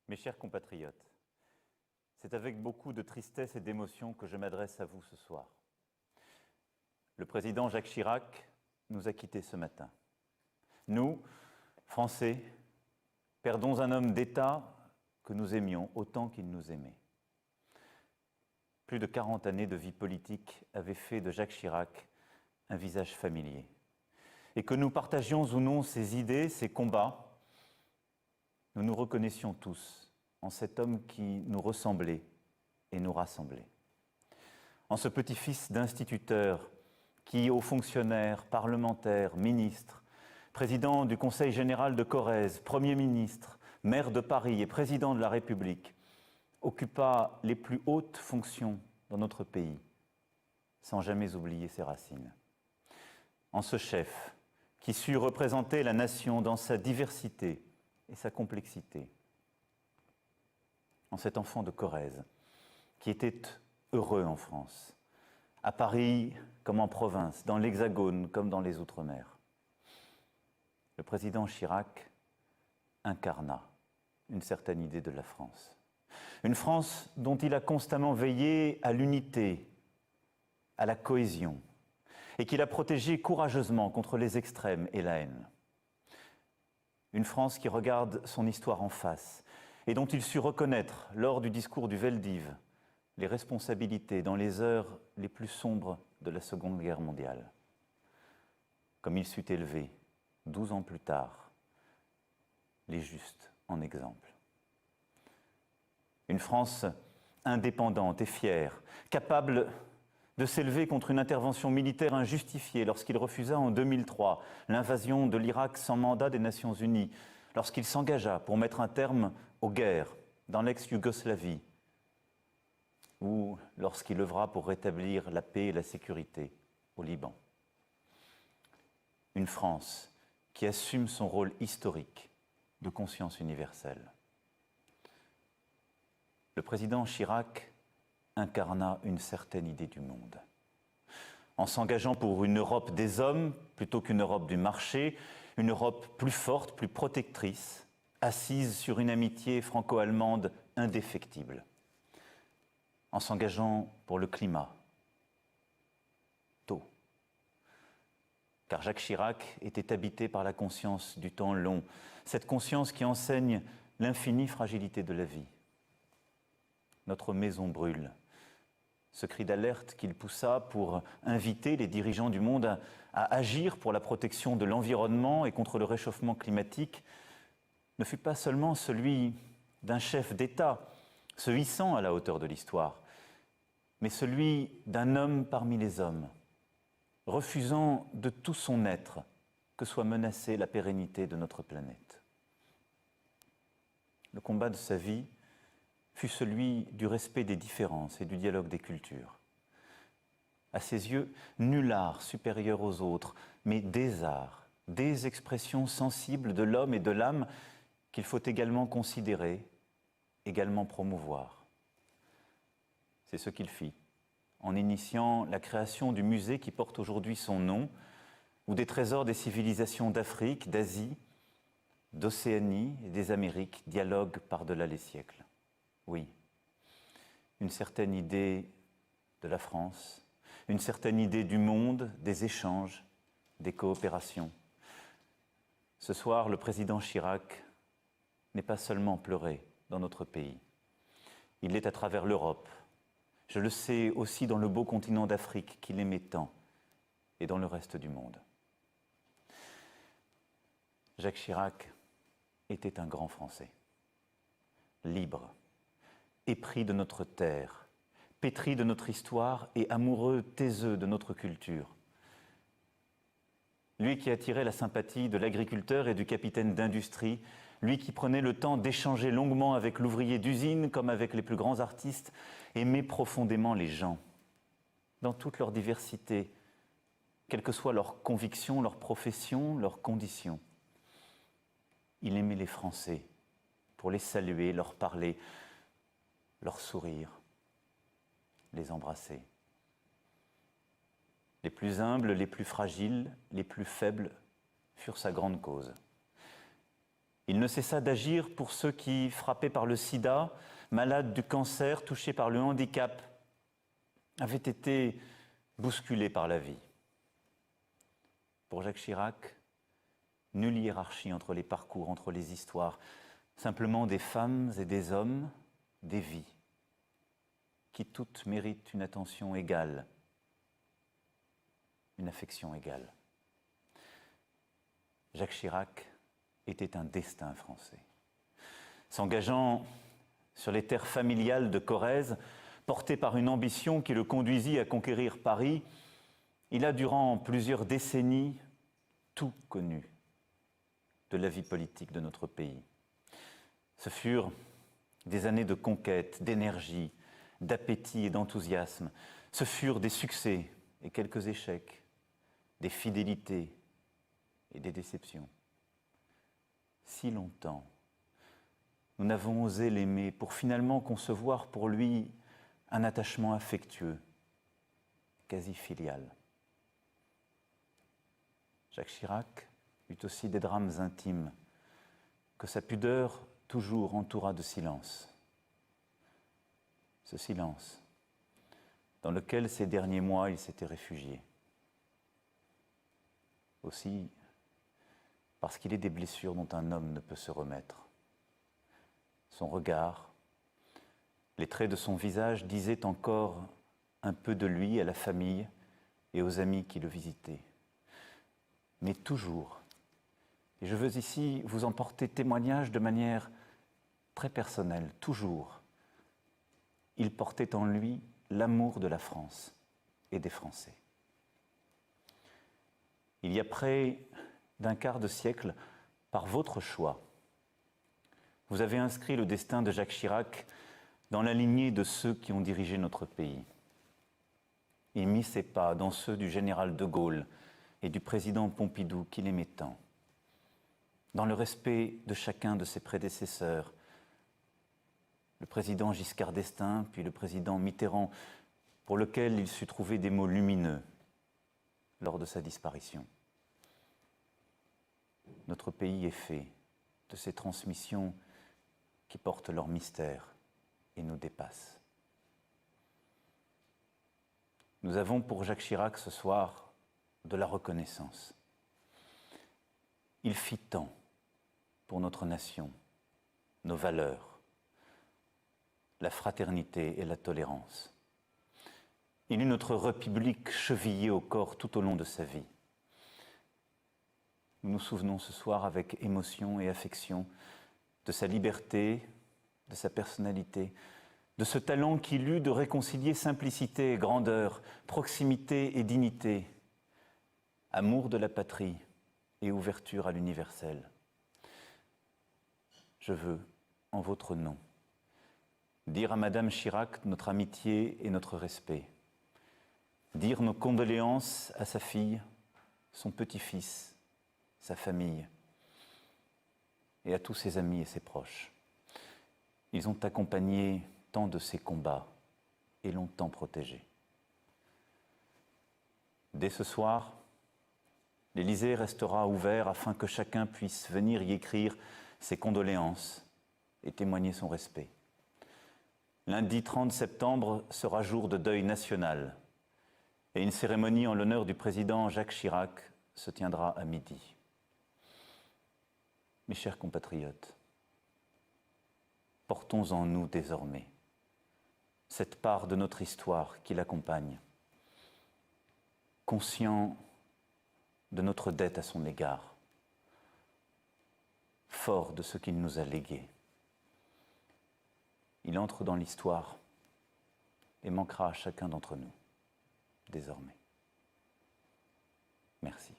Mes chers compatriotes, c'est avec beaucoup de tristesse et d'émotion que je m'adresse à vous ce soir. Le président Jacques Chirac nous a quittés ce matin. Nous, Français, perdons un homme d'État que nous aimions autant qu'il nous aimait. Plus de 40 années de vie politique avaient fait de Jacques Chirac un visage familier. Et que nous partagions ou non ses idées, ses combats, nous nous reconnaissions tous en cet homme qui nous ressemblait et nous rassemblait. En ce petit-fils d'instituteur qui, aux fonctionnaires, parlementaires, ministres, président du Conseil général de Corrèze, Premier ministre, maire de Paris et président de la République, occupa les plus hautes fonctions dans notre pays, sans jamais oublier ses racines. En ce chef qui sut représenter la nation dans sa diversité et sa complexité. En cet enfant de Corrèze qui était heureux en France, à Paris comme en province, dans l'Hexagone comme dans les Outre-mer. Le président Chirac incarna une certaine idée de la France. Une France dont il a constamment veillé à l'unité, à la cohésion, et qu'il a protégée courageusement contre les extrêmes et la haine. Une France qui regarde son histoire en face et dont il sut reconnaître, lors du discours du Veldiv, les responsabilités dans les heures les plus sombres de la Seconde Guerre mondiale. Comme il sut élever, 12 ans plus tard, les justes en exemple. Une France indépendante et fière, capable de s'élever contre une intervention militaire injustifiée lorsqu'il refusa en 2003 l'invasion de l'Irak sans mandat des Nations Unies, lorsqu'il s'engagea pour mettre un terme aux guerres dans l'ex-Yougoslavie, ou lorsqu'il œuvra pour rétablir la paix et la sécurité au Liban. Une France qui assume son rôle historique de conscience universelle. Le président Chirac incarna une certaine idée du monde. En s'engageant pour une Europe des hommes plutôt qu'une Europe du marché, une Europe plus forte, plus protectrice, assise sur une amitié franco-allemande indéfectible. En s'engageant pour le climat, tôt. Car Jacques Chirac était habité par la conscience du temps long, cette conscience qui enseigne l'infinie fragilité de la vie. Notre maison brûle. Ce cri d'alerte qu'il poussa pour inviter les dirigeants du monde à agir pour la protection de l'environnement et contre le réchauffement climatique ne fut pas seulement celui d'un chef d'État se hissant à la hauteur de l'histoire, mais celui d'un homme parmi les hommes, refusant de tout son être que soit menacée la pérennité de notre planète. Le combat de sa vie fut celui du respect des différences et du dialogue des cultures. À ses yeux, nul art supérieur aux autres, mais des arts, des expressions sensibles de l'homme et de l'âme qu'il faut également considérer, également promouvoir. C'est ce qu'il fit, en initiant la création du musée qui porte aujourd'hui son nom, où des trésors des civilisations d'Afrique, d'Asie, d'Océanie et des Amériques dialoguent par-delà les siècles. Oui, une certaine idée de la France, une certaine idée du monde, des échanges, des coopérations. Ce soir, le président Chirac n'est pas seulement pleuré dans notre pays. Il l'est à travers l'Europe. Je le sais aussi dans le beau continent d'Afrique qu'il aimait tant et dans le reste du monde. Jacques Chirac était un grand Français, libre, épris de notre terre, pétri de notre histoire et amoureux taiseux de notre culture. Lui qui attirait la sympathie de l'agriculteur et du capitaine d'industrie, lui qui prenait le temps d'échanger longuement avec l'ouvrier d'usine comme avec les plus grands artistes, aimait profondément les gens, dans toute leur diversité, quelles que soient leurs convictions, leurs professions, leurs conditions. Il aimait les Français pour les saluer, leur parler, leur sourire, les embrasser. Les plus humbles, les plus fragiles, les plus faibles furent sa grande cause. Il ne cessa d'agir pour ceux qui, frappés par le sida, malades du cancer, touchés par le handicap, avaient été bousculés par la vie. Pour Jacques Chirac, nulle hiérarchie entre les parcours, entre les histoires, simplement des femmes et des hommes, des vies, qui toutes méritent une attention égale, une affection égale. Jacques Chirac était un destin français. S'engageant sur les terres familiales de Corrèze, porté par une ambition qui le conduisit à conquérir Paris, il a durant plusieurs décennies tout connu de la vie politique de notre pays. Ce furent des années de conquête, d'énergie, d'appétit et d'enthousiasme. Ce furent des succès et quelques échecs, des fidélités et des déceptions. Si longtemps, nous n'avons osé l'aimer pour finalement concevoir pour lui un attachement affectueux, quasi filial. Jacques Chirac eut aussi des drames intimes que sa pudeur toujours entoura de silence. Ce silence dans lequel ces derniers mois il s'était réfugié. Aussi parce qu'il est des blessures dont un homme ne peut se remettre. Son regard, les traits de son visage disaient encore un peu de lui à la famille et aux amis qui le visitaient. Mais toujours, et je veux ici vous en porter témoignage de manière très personnelle, toujours, il portait en lui l'amour de la France et des Français. Il y a près d'un quart de siècle, par votre choix, vous avez inscrit le destin de Jacques Chirac dans la lignée de ceux qui ont dirigé notre pays. Il mit ses pas dans ceux du général de Gaulle et du président Pompidou qu'il aimait tant, dans le respect de chacun de ses prédécesseurs, le président Giscard d'Estaing, puis le président Mitterrand, pour lequel il sut trouver des mots lumineux lors de sa disparition. Notre pays est fait de ces transmissions qui portent leur mystère et nous dépassent. Nous avons pour Jacques Chirac ce soir de la reconnaissance. Il fit tant pour notre nation, nos valeurs, la fraternité et la tolérance. Il eut notre République chevillée au corps tout au long de sa vie. Nous nous souvenons ce soir avec émotion et affection de sa liberté, de sa personnalité, de ce talent qu'il eut de réconcilier simplicité et grandeur, proximité et dignité, amour de la patrie et ouverture à l'universel. Je veux, en votre nom, dire à Madame Chirac notre amitié et notre respect, dire nos condoléances à sa fille, son petit-fils, sa famille et à tous ses amis et ses proches. Ils ont accompagné tant de ses combats et l'ont tant protégé. Dès ce soir, l'Élysée restera ouvert afin que chacun puisse venir y écrire ses condoléances et témoigner son respect. Lundi 30 septembre sera jour de deuil national et une cérémonie en l'honneur du président Jacques Chirac se tiendra à midi. Mes chers compatriotes, portons en nous désormais cette part de notre histoire qui l'accompagne, conscient de notre dette à son égard, fort de ce qu'il nous a légué. Il entre dans l'histoire et manquera à chacun d'entre nous, désormais. Merci.